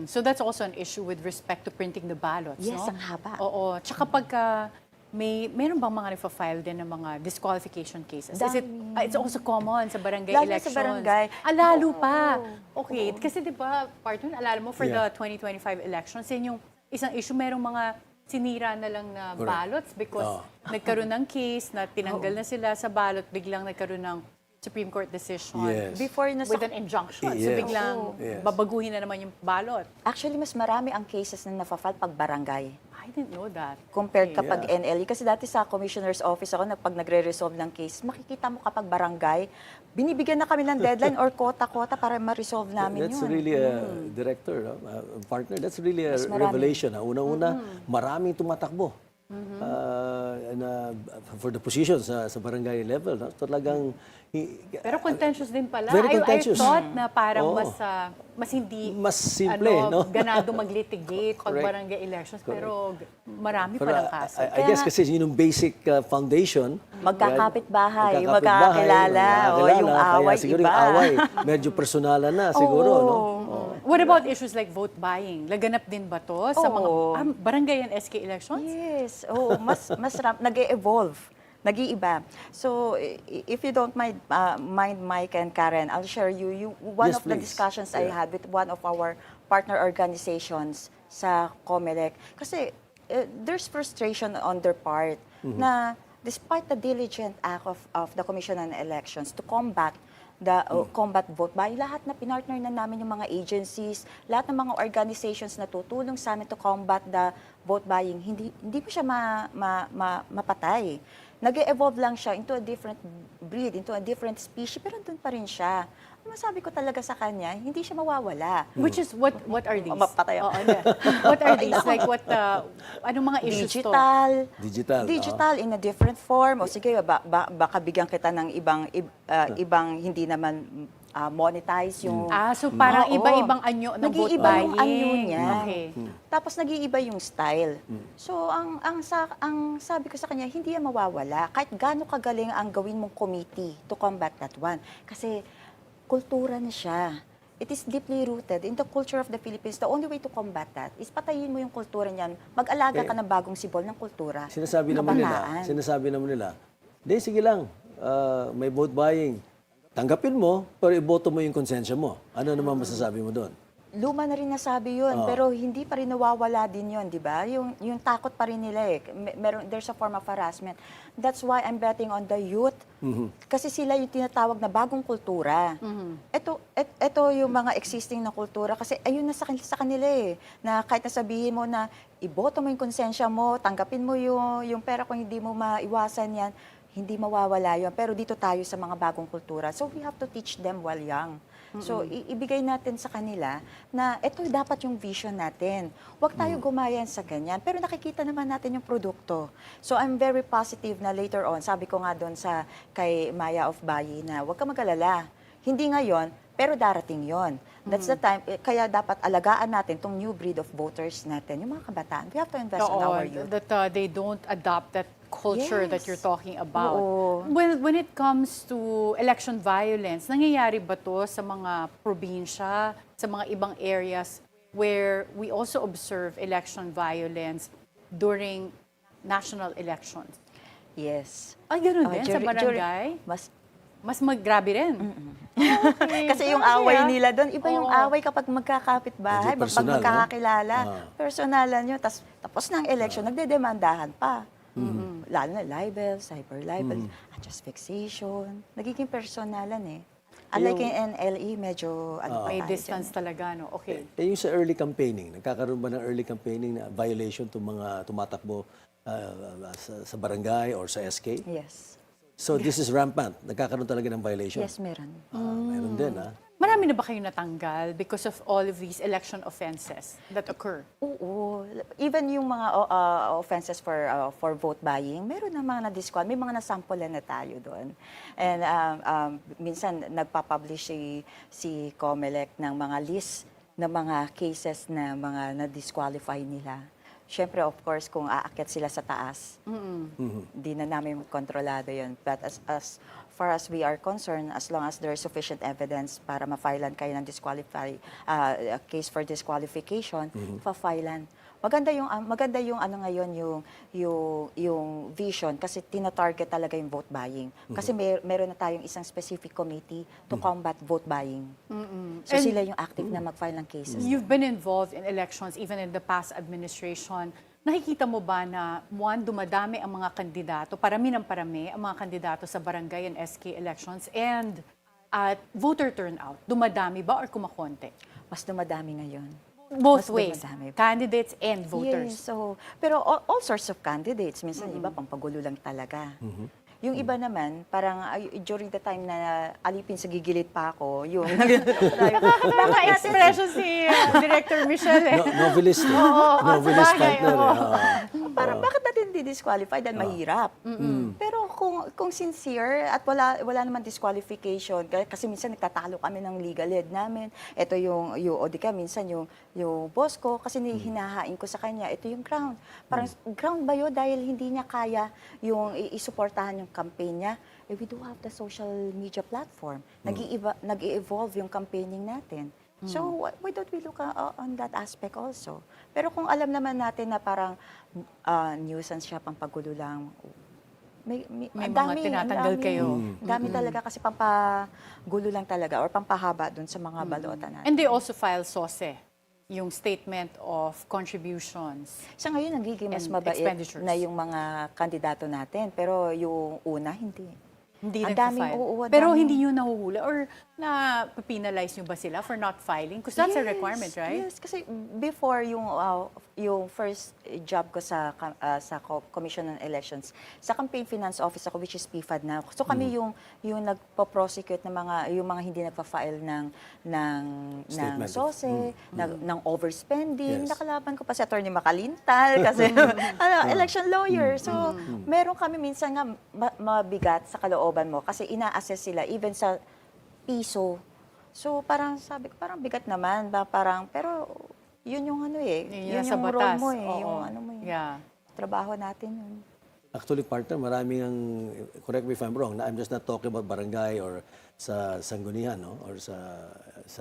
Speaker 3: So that's also an issue with respect to printing the ballots,
Speaker 4: Yes,
Speaker 3: no?
Speaker 4: ang haba.
Speaker 3: Oo. Tsaka pagka meron bang mga nagfa-file din ng mga disqualification cases? Is it, it's also common sa barangay
Speaker 4: Lalo sa
Speaker 3: elections?
Speaker 4: barangay.
Speaker 3: Lalo
Speaker 4: Oo.
Speaker 3: pa. Okay. Kasi di ba, partner, alala mo, for
Speaker 2: Yeah.
Speaker 3: the 2025 elections, yun yung isang issue, merong mga sinira na lang na
Speaker 2: Correct.
Speaker 3: ballots because nagkaroon ng case na tinanggal na sila sa ballot, biglang nagkaroon ng Supreme Court decision
Speaker 2: Yes.
Speaker 4: Before na
Speaker 3: with an injunction. So
Speaker 2: Yes.
Speaker 3: biglang
Speaker 2: Yes.
Speaker 3: babaguhin na naman yung ballot.
Speaker 4: Actually, mas marami ang cases na nafa-file pag barangay.
Speaker 3: I didn't know that.
Speaker 4: Compared
Speaker 3: Okay.
Speaker 4: kapag NLE. Kasi dati sa Commissioner's Office ako, pag nagre-resolve ng case, makikita mo kapag barangay, binibigyan na kami ng deadline or kota-kota para ma-resolve namin
Speaker 2: That's
Speaker 4: yun.
Speaker 2: really a director, partner. That's really a
Speaker 4: Mas marami.
Speaker 2: revelation. Una-una, maraming tumatakbo. For the positions sa barangay level, no? Talagang
Speaker 3: Pero contentious din pala.
Speaker 2: Very
Speaker 3: I
Speaker 2: contentious.
Speaker 3: thought na parang
Speaker 2: Oo.
Speaker 3: mas hindi
Speaker 2: Mas simple, no?
Speaker 3: ganado mag-litigate pag
Speaker 2: Correct.
Speaker 3: barangay elections. Pero marami
Speaker 2: Pero
Speaker 3: palang kaso.
Speaker 2: I guess kasi yun yung basic foundation.
Speaker 4: Magkakapit-bahay,
Speaker 2: Magkakapit-bahay,
Speaker 4: magkakakilala, o yung
Speaker 2: kaya
Speaker 4: away
Speaker 2: siguro
Speaker 4: iba.
Speaker 2: yung away, medyo personalan na siguro, no?
Speaker 3: What about issues like vote buying? Laganap din ba to sa mga
Speaker 4: Oo.
Speaker 3: barangay and SK elections?
Speaker 4: Yes. Oh, mas nag-e-evolve. Nag-iiba. So, if you don't mind, Mike and Karen, I'll share one
Speaker 2: Yes,
Speaker 4: of the
Speaker 2: please.
Speaker 4: discussions I had with one of our partner organizations sa Comelec. Kasi there's frustration on their part na despite the diligent act of the Commission on Elections to combat combat vote buying, lahat na pinartner na namin yung mga agencies, lahat ng mga organizations na tutulong sa amin to combat the vote buying, hindi po siya mapatay. Nag-evolve lang siya into a different breed, into a different species, pero doon pa rin siya. Ang masabi ko talaga sa kanya, hindi siya mawawala.
Speaker 3: Which is, what are these?
Speaker 4: Mapatay ako.
Speaker 3: Oo, hindi. What are these? Like anong mga issues to?
Speaker 4: Digital in a different form. O sige, baka bigyan kita ng ibang hindi naman monetize yung...
Speaker 3: So parang
Speaker 4: Oo.
Speaker 3: iba-ibang anyo ng vote
Speaker 4: Nag-iiba
Speaker 3: buying.
Speaker 4: yung anyo niya.
Speaker 3: Okay.
Speaker 4: Tapos nag-iiba yung style. So ang sabi ko sa kanya, hindi yan mawawala. Kahit gaano kagaling ang gawin mong committee to combat that one. Kasi kultura na siya. It is deeply rooted in the culture of the Philippines. The only way to combat that is patayin mo yung kultura niyan. Mag-alaga ka ng bagong sibol ng kultura.
Speaker 2: Sinasabi naman nila, sige lang, may vote buying. Tanggapin mo, pero iboto mo yung konsensya mo. Ano naman masasabi mo doon?
Speaker 4: Luma na rin nasabi yun, pero hindi pa rin nawawala din yun, di ba? Yung takot pa rin nila eh. There's a form of harassment. That's why I'm betting on the youth. Kasi sila yung tinatawag na bagong kultura. Ito yung mga existing na kultura. Kasi ayun na sa kanila eh. Na kahit nasabihin mo na iboto mo yung konsensya mo, tanggapin mo yung pera kung hindi mo maiwasan yan, hindi mawawala yun. Pero dito tayo sa mga bagong kultura. So we have to teach them while young. So, ibigay natin sa kanila na ito dapat yung vision natin. Huwag tayo gumayan sa ganyan. Pero nakikita naman natin yung produkto. So, I'm very positive na later on, sabi ko nga doon kay Maya of Bayi na huwag ka mag-alala. Hindi ngayon, pero darating yon. That's the time. Kaya dapat alagaan natin tong new breed of voters natin, yung mga kabataan. We have to invest in our youth.
Speaker 3: That they don't adopt that culture that
Speaker 4: Yes.
Speaker 3: you're talking about.
Speaker 4: Oo.
Speaker 3: When it comes to election violence, nangyayari ba to sa mga probinsya, sa mga ibang areas where we also observe election violence during national elections?
Speaker 4: Yes.
Speaker 3: Ay, ganun din sa
Speaker 4: During-
Speaker 3: barangay? Mas maggrabe rin. Okay,
Speaker 4: Kasi yung
Speaker 3: grabe,
Speaker 4: away
Speaker 3: ah.
Speaker 4: nila doon, iba yung
Speaker 3: Oo.
Speaker 4: away kapag magkakapit-bahay,
Speaker 2: Medyo
Speaker 4: pag
Speaker 2: personal, no?
Speaker 4: magkakakilala,
Speaker 2: Ah.
Speaker 4: personalan nyo, tapos ng election, nagdedemandahan pa. Lalo na libel, cyber libel, just fixation. Nagiging personalan eh. Unlike yung NLE, medyo ano pa
Speaker 3: May
Speaker 4: tayo
Speaker 3: distance
Speaker 4: dyan.
Speaker 3: talaga, no? Okay.
Speaker 2: Yung sa early campaigning, nagkakaroon ba ng early campaigning na violation itong mga tumatakbo sa barangay or sa SK?
Speaker 4: Yes.
Speaker 2: So this is rampant. Nagkakaroon talaga ng violation?
Speaker 4: Yes, meron.
Speaker 2: Meron din, ha?
Speaker 3: Marami na ba kayong natanggal because of all of these election offenses that occur?
Speaker 4: Oo. Even yung mga offenses for vote buying, meron na mga na-disqual. May mga nasampulan na tayo doon. And minsan nagpapublish si Comelec ng mga list ng mga cases na mga na-disqualify nila. Siyempre, of course, kung aakyat sila sa taas, hindi na namin kontrolado yun. But as far as we are concerned, as long as there is sufficient evidence para ma-filean kayo ng case for disqualification, pa-filean. Maganda yung ano ngayon yung vision kasi tina-target talaga yung vote buying. Kasi meron na tayong isang specific committee to combat vote buying. So
Speaker 3: And-
Speaker 4: sila yung active na mag-file ng cases.
Speaker 3: You've been involved in elections even in the past administration. Nakikita mo ba na, one, dumadami ang mga kandidato, parami ng parami ang mga kandidato sa Barangay and SK Elections, and at voter turnout, dumadami ba or kumakonte?
Speaker 4: Mas dumadami ngayon.
Speaker 3: Both
Speaker 4: Mas
Speaker 3: ways,
Speaker 4: dumadami.
Speaker 3: candidates and voters.
Speaker 4: Yes, so, pero all sorts of candidates. Minsan iba pampagulo lang talaga. Yung iba naman, parang during the time na alipin sa gigilid pa ako, yung
Speaker 3: Naka-expression si Director Michelle eh.
Speaker 2: Novelist. Novelist
Speaker 3: sabagay,
Speaker 2: partner.
Speaker 3: oo.
Speaker 4: parang bakit natin di-disqualify dahil mahirap. Pero kung sincere at wala naman disqualification, kasi minsan nagtatalo kami ng legal aid namin. Ito yung o di ka minsan yung boss ko kasi hinahain ko sa kanya, ito yung ground. Parang ground ba yun dahil hindi niya kaya yung isuportahan yung campaign niya? We do have the social media platform. Nag-i-evolve yung campaigning natin. So, why don't we look on that aspect also? Pero kung alam naman natin na parang nuisance siya, pampagulo lang, may
Speaker 3: mga tinatanggal kayo.
Speaker 4: Dami talaga kasi pampagulo lang talaga or pampahaba dun sa mga balota natin.
Speaker 3: And they also file SOSE, yung statement of contributions.
Speaker 4: Sa ngayon, nagiging mas
Speaker 3: and
Speaker 4: mabait
Speaker 3: expenditures.
Speaker 4: na yung mga kandidato natin. Pero yung una, hindi.
Speaker 3: Hindi
Speaker 4: Ang
Speaker 3: nagpa-file.
Speaker 4: daming, oo, ang
Speaker 3: Pero
Speaker 4: daming-
Speaker 3: hindi nyo nahuhuli or na-penalize nyo ba sila for not filing? Because that's a requirement, right?
Speaker 4: Yes, kasi before yung first job ko sa Commission on Elections, sa Campaign Finance Office ako, which is PFAD na. So kami yung nagpo-prosecute ng yung mga hindi nagpa-file ng
Speaker 2: Statement.
Speaker 4: SOSE, ng overspending.
Speaker 2: Yes.
Speaker 4: Nakalaban ko pa si Atty. Makalintal kasi election lawyer. So meron kami minsan nga mabigat sa kalooban mo kasi ina-assess sila even sa piso. So parang sabi ko, parang bigat naman. Pero yun yung ano eh.
Speaker 3: Yun
Speaker 4: Yun
Speaker 3: sa
Speaker 4: yung role
Speaker 3: batas.
Speaker 4: mo eh.
Speaker 3: Oo.
Speaker 4: Yung ano mo eh.
Speaker 3: Yeah.
Speaker 4: Trabaho natin yun.
Speaker 2: Actually, partner, maraming ang, correct me if I'm wrong, I'm just not talking about barangay or sa Sangguniang, no? Or sa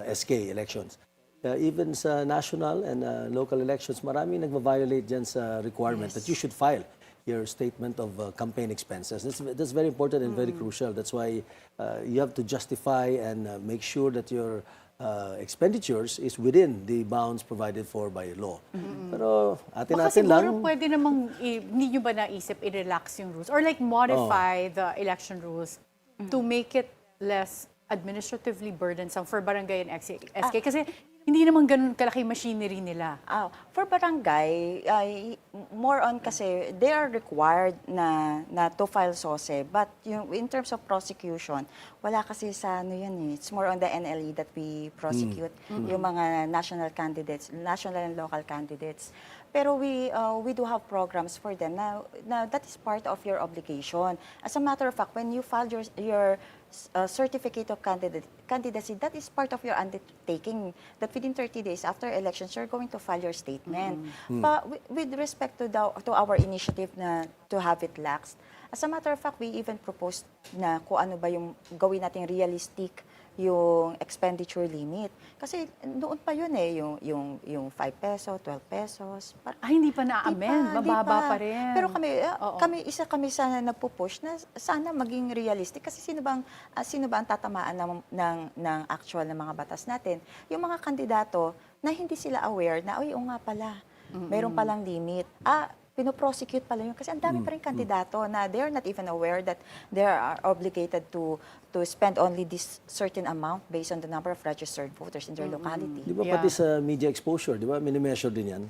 Speaker 2: SK elections. Even sa national and local elections, maraming nagva-violate dyan sa requirement that you should file your statement of campaign expenses. That's very important and very crucial. That's why you have to justify and make sure that your expenditures is within the bounds provided for by law. Pero
Speaker 3: Baka
Speaker 2: atin-atin lang.
Speaker 3: siguro pwede namang, hindi nyo ba naisip i-relax yung rules? Or like modify the election rules to make it less administratively burdensome for Barangay and SK? Kasi hindi naman ganun kalaki machinery nila.
Speaker 4: For barangay, more on kasi they are required na to file SOSE. But in terms of prosecution, wala kasi sa ano yan eh. It's more on the NLE that we prosecute yung mga national candidates, national and local candidates. Pero we do have programs for them. Now that is part of your obligation. As a matter of fact, when you file your certificate of candidacy, that is part of your undertaking, that within 30 days after elections, you're going to file your statement. But with respect to, to our initiative na to have it laxed, as a matter of fact, we even proposed na kung ano ba yung gawin natin realistic yung expenditure limit. Kasi noon pa yun yung 5 peso, 12 pesos.
Speaker 3: Hindi pa na-amend, mababa pa rin.
Speaker 4: Pero isa kami sana nagpo-push na sana maging realistic. Kasi sino ba ang tatamaan ng actual na mga batas natin? Yung mga kandidato na hindi sila aware na, o nga pala, mayroon palang limit. Pinoprosecute pala yun. Kasi ang dami pa rin kandidato na they are not even aware that they are obligated to spend only this certain amount based on the number of registered voters in their locality.
Speaker 2: Di ba pati sa media exposure, di ba, mini-measure din yan?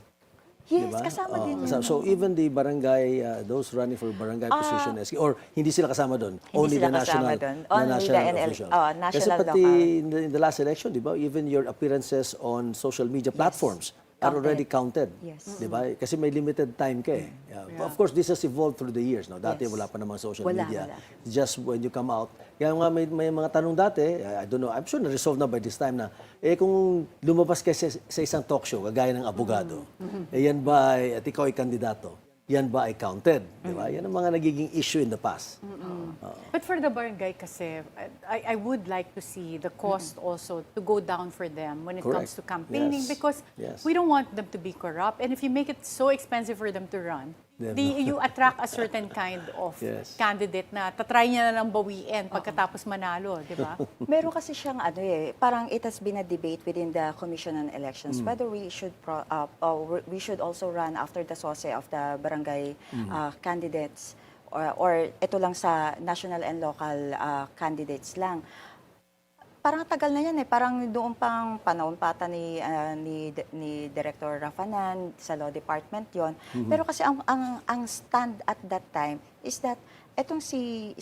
Speaker 4: Yes,
Speaker 2: diba?
Speaker 4: kasama din yun.
Speaker 2: So even the barangay, those running for barangay position, SK, or hindi sila kasama doon?
Speaker 4: Hindi
Speaker 2: only
Speaker 4: sila
Speaker 2: the
Speaker 4: kasama
Speaker 2: national,
Speaker 4: doon.
Speaker 2: the
Speaker 4: Only
Speaker 2: national
Speaker 4: the
Speaker 2: official.
Speaker 4: national
Speaker 2: Kasi pati
Speaker 4: local.
Speaker 2: in the last election, di ba, even your appearances on social media platforms are already counted.
Speaker 4: Yes.
Speaker 2: Di ba? Kasi may limited time ka eh. Yeah. Of course, this has evolved through the years. No? Dati wala pa namang social media. Just when you come out. Kaya nga may mga tanong dati, I don't know, I'm sure na-resolve na by this time na, kung lumabas ka sa isang talk show, kagaya ng Abugado, yan ba, at ikaw ay kandidato, yan ba ay counted? Di ba? Yan ang mga nagiging issue in the past.
Speaker 3: But for the barangay kasi, I would like to see the cost also to go down for them when it comes to campaigning because we don't want them to be corrupt. And if you make it so expensive for them to run, you attract a certain kind of candidate na tatry niya na lang bawiin pagkatapos manalo, di ba?
Speaker 4: Meron kasi siyang parang it has been a debate within the Commission on Elections whether we should also run after the SOSE of the barangay candidates or ito lang sa national and local candidates lang. Parang tagal na yan parang doon pang panahon pata ni Director Rafanan sa Law Department yon. Pero kasi ang stand at that time is that etong si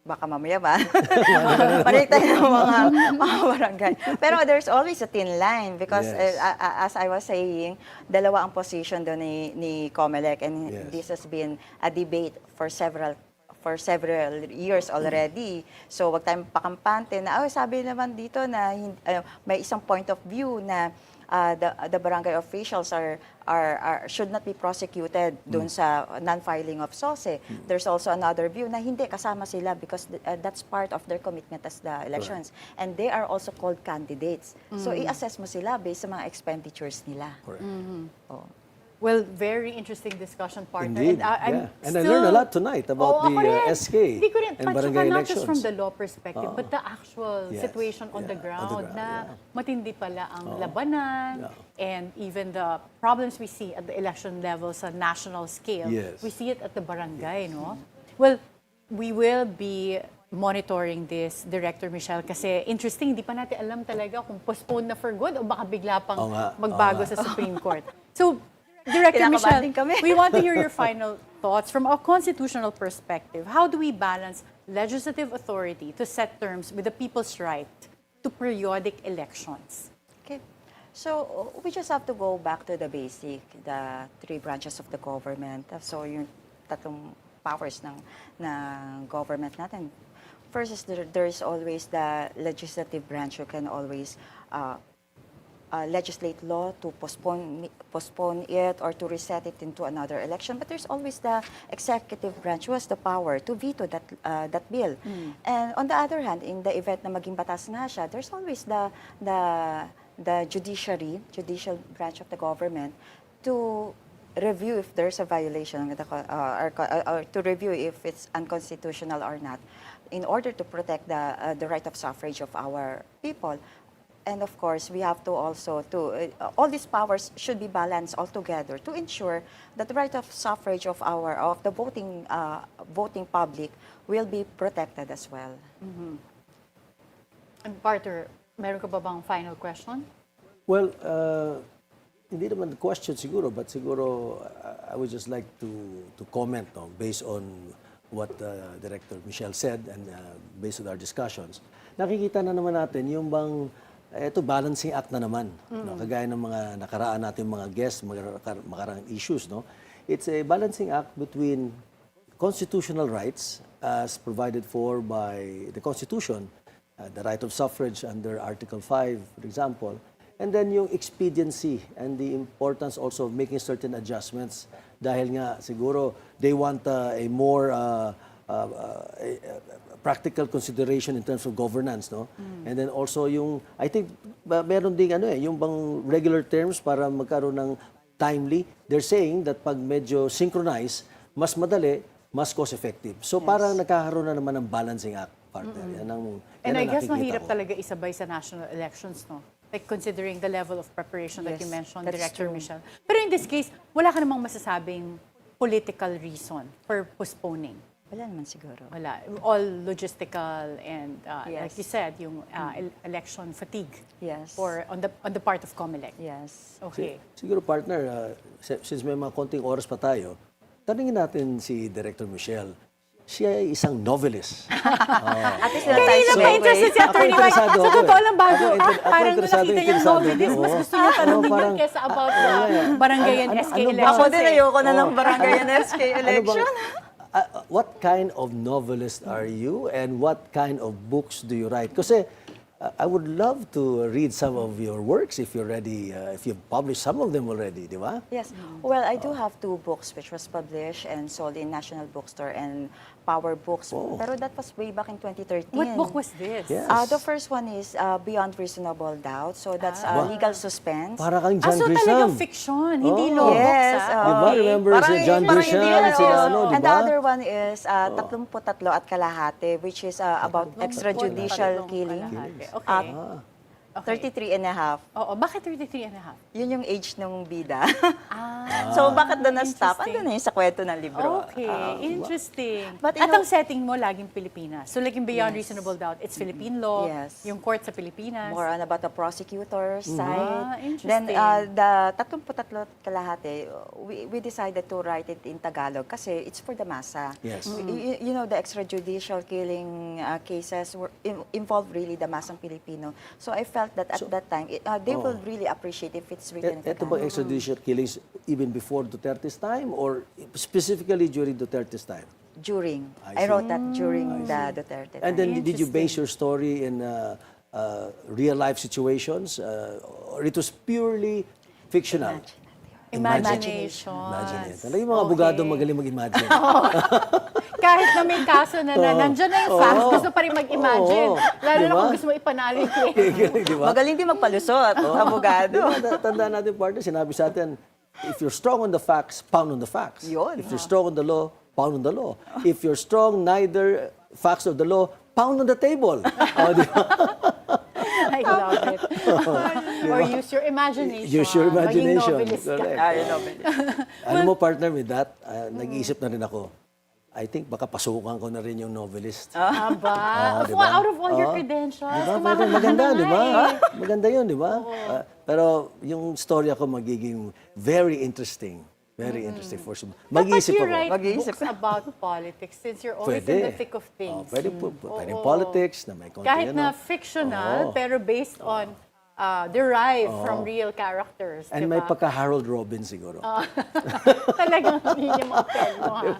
Speaker 4: baka mamaya ba? Paritay ng mga barangay. Pero there's always a thin line because as I was saying, dalawa ang position doon ni Comelec and this has been a debate for several years already. So, wag tayong pakampante na, sabi naman dito na may isang point of view na the barangay officials should not be prosecuted doon sa non-filing of SOSE. There's also another view na hindi kasama sila because that's part of their commitment as the elections. And they are also called candidates. So, i-assess mo sila based sa mga expenditures nila.
Speaker 3: Well, very interesting discussion, partner.
Speaker 2: Indeed,
Speaker 3: And
Speaker 2: I learned a lot tonight about the SK and barangay
Speaker 3: not
Speaker 2: elections.
Speaker 3: just from the law perspective, but the actual situation on the ground na matindi pala ang labanan and even the problems we see at the election level sa national scale. We see it at the barangay, no? Well, we will be monitoring this, Director Michelle, kasi interesting, hindi pa natin alam talaga kung postpone na for good o baka bigla pang magbago sa Supreme Court. So, Director Michelle, we want to hear your final thoughts from a constitutional perspective. How do we balance legislative authority to set terms with the people's right to periodic elections?
Speaker 4: Okay. So, we just have to go back to the basic, the 3 branches of the government. So, yung tatlong powers ng government natin. First is there is always the legislative branch who can always legislate law to postpone it or to reset it into another election. But there's always the executive branch who has the power to veto that bill. And on the other hand, in the event na maging batas nga siya, there's always the judicial branch of the government to review if there's a violation or to review if it's unconstitutional or not in order to protect the right of suffrage of our people. And of course, we have to also, all these powers should be balanced altogether to ensure that the right of suffrage of the voting public will be protected as well.
Speaker 3: And Partner, meron ka ba bang final question?
Speaker 2: Well, hindi naman the question siguro, but siguro I would just like to comment based on what Director Michelle said and based on our discussions. Nakikita na naman natin yung bang ito, balancing act na naman. No? Kagaya ng mga nakaraan natin mga guests, makarang issues. No? It's a balancing act between constitutional rights as provided for by the Constitution, the right of suffrage under Article 5, for example, and then yung expediency and the importance also of making certain adjustments dahil nga siguro they want a more practical consideration in terms of governance, no? And then also yung, I think, meron ding yung bang regular terms para magkaroon ng timely. They're saying that pag medyo synchronized, mas madali, mas cost-effective. So parang nagkakaroon na naman ng balancing act, partner.
Speaker 3: And I guess mahirap talaga isabay sa national elections, no? Like considering the level of preparation that you mentioned, Director Michelle. Pero in this case, wala ka namang masasabing political reason for postponing.
Speaker 4: Wala naman siguro.
Speaker 3: Wala. All logistical and, like you said, yung election fatigue.
Speaker 4: Yes.
Speaker 3: For on the part of Comelec.
Speaker 4: Yes.
Speaker 3: Okay.
Speaker 2: Siguro, partner, since may mga konting oras pa tayo, tanungin natin si Director Michelle. Siya ay isang novelist.
Speaker 4: At least na
Speaker 3: Kanina
Speaker 4: tayo
Speaker 3: pa interested si Atty. White. Sa totoo lang bago, parang nung nakita niya ang novelist, mas gusto niya tanongin yun kesa about Barangay and SK Elections.
Speaker 4: Ako din ayoko na ng Barangay and SK Elections.
Speaker 2: What kind of novelist are you and what kind of books do you write? Kasi I would love to read some of your works if you're ready, if you've published some of them already, di ba?
Speaker 4: Yes. Well, I do have 2 books which was published and sold in National Bookstore and Power Books. Pero that was way back in 2013.
Speaker 3: What book was this?
Speaker 2: Yes.
Speaker 4: The first one is Beyond Reasonable Doubt. So that's legal suspense.
Speaker 2: Para kang John
Speaker 3: So
Speaker 2: Grisham.
Speaker 3: talagang fiction, hindi law books.
Speaker 4: Yes.
Speaker 2: Diba? Remember si John
Speaker 4: parang
Speaker 2: Grisham,
Speaker 4: hindi,
Speaker 2: sila ano, di
Speaker 4: And the
Speaker 2: ba?
Speaker 4: other one is 33 at kalahati, which is about extrajudicial killing.
Speaker 3: Okay.
Speaker 4: 33 and a half.
Speaker 3: Oo, bakit 33 and a half?
Speaker 4: Yun yung age ng bida. So, bakit doon na-stop?
Speaker 3: Interesting.
Speaker 4: Andun na yung sa kwento ng libro.
Speaker 3: Okay, interesting.
Speaker 4: But,
Speaker 3: At ang setting mo, laging Pilipinas. So like yung Beyond Reasonable Doubt, it's Philippine law,
Speaker 4: Yes.
Speaker 3: yung court sa Pilipinas.
Speaker 4: More on about the prosecutor's side.
Speaker 3: Interesting.
Speaker 4: Then, the 33 kalahati, we decided to write it in Tagalog kasi it's for the masa.
Speaker 2: Yes.
Speaker 4: You know, the extrajudicial killing cases involve really the masang Pilipino. So, I felt that at that time, they will really appreciate if it's written in
Speaker 2: Ito
Speaker 4: Tagalog.
Speaker 2: bang extrajudicial killings even before Duterte's time or specifically during Duterte's time?
Speaker 4: During.
Speaker 2: I
Speaker 4: I wrote
Speaker 2: see.
Speaker 4: that during the Duterte time.
Speaker 2: And then did you base
Speaker 3: Interesting.
Speaker 2: your story in real life situations or it was purely fictional?
Speaker 3: Imagination.
Speaker 2: Imagine. Alam yung mga abogado magaling mag-imagine.
Speaker 3: Kahit na may kaso na nandiyan na yung facts, gusto pa rin mag-imagine. Lalo na
Speaker 2: Diba?
Speaker 3: kung gusto mo ipanalo yung claim.
Speaker 2: Di ba?
Speaker 4: Magaling din magpalusot, abogado.
Speaker 2: Tandaan natin, partner, sinabi sa atin, if you're strong on the facts, pound on the facts.
Speaker 4: Yun.
Speaker 2: If you're strong on the law, pound on the law. If you're strong neither facts of the law, pound on the table. Di ba?
Speaker 3: I love it. Or use your imagination.
Speaker 2: Use your imagination.
Speaker 3: Maging novelist ka.
Speaker 2: Correct. Alam mo, partner, with that, nag-iisip na rin ako. I think baka pasukan ko na rin yung novelist.
Speaker 3: Aba,
Speaker 2: diba?
Speaker 3: out of all your credentials,
Speaker 2: Diba?
Speaker 3: kumakanta
Speaker 2: Maganda,
Speaker 3: na
Speaker 2: di ba?
Speaker 3: nga eh.
Speaker 2: Maganda yun, di ba? Pero yung storya ko magiging very interesting. Very interesting for sure. Mag-iisip
Speaker 3: But you
Speaker 2: ako.
Speaker 3: write
Speaker 4: Mag-iisip
Speaker 3: books about politics since you're always in the thick of things.
Speaker 2: Pwede politics na may konti.
Speaker 3: Kahit na fictional, pero based on derived from real characters.
Speaker 2: And
Speaker 3: diba?
Speaker 2: may pagka-Harold Robin siguro.
Speaker 3: Talagang yun yung mga pen mo, ha?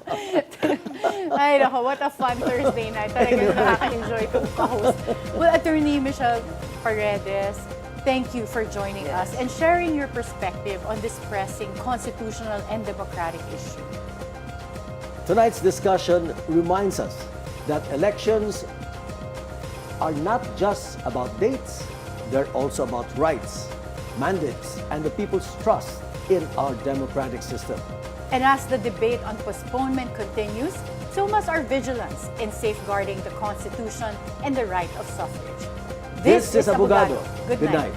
Speaker 3: Ay, nako, what a fun Thursday night. Talagang nakaka-enjoy kong ka-host. Well, Attorney Morales-Paredes, thank you for joining us and sharing your perspective on this pressing constitutional and democratic issue.
Speaker 2: Tonight's discussion reminds us that elections are not just about dates, they're also about rights, mandates, and the people's trust in our democratic system.
Speaker 3: And as the debate on postponement continues, so must our vigilance in safeguarding the Constitution and the right of suffrage.
Speaker 2: This is Abugado.
Speaker 3: Good night.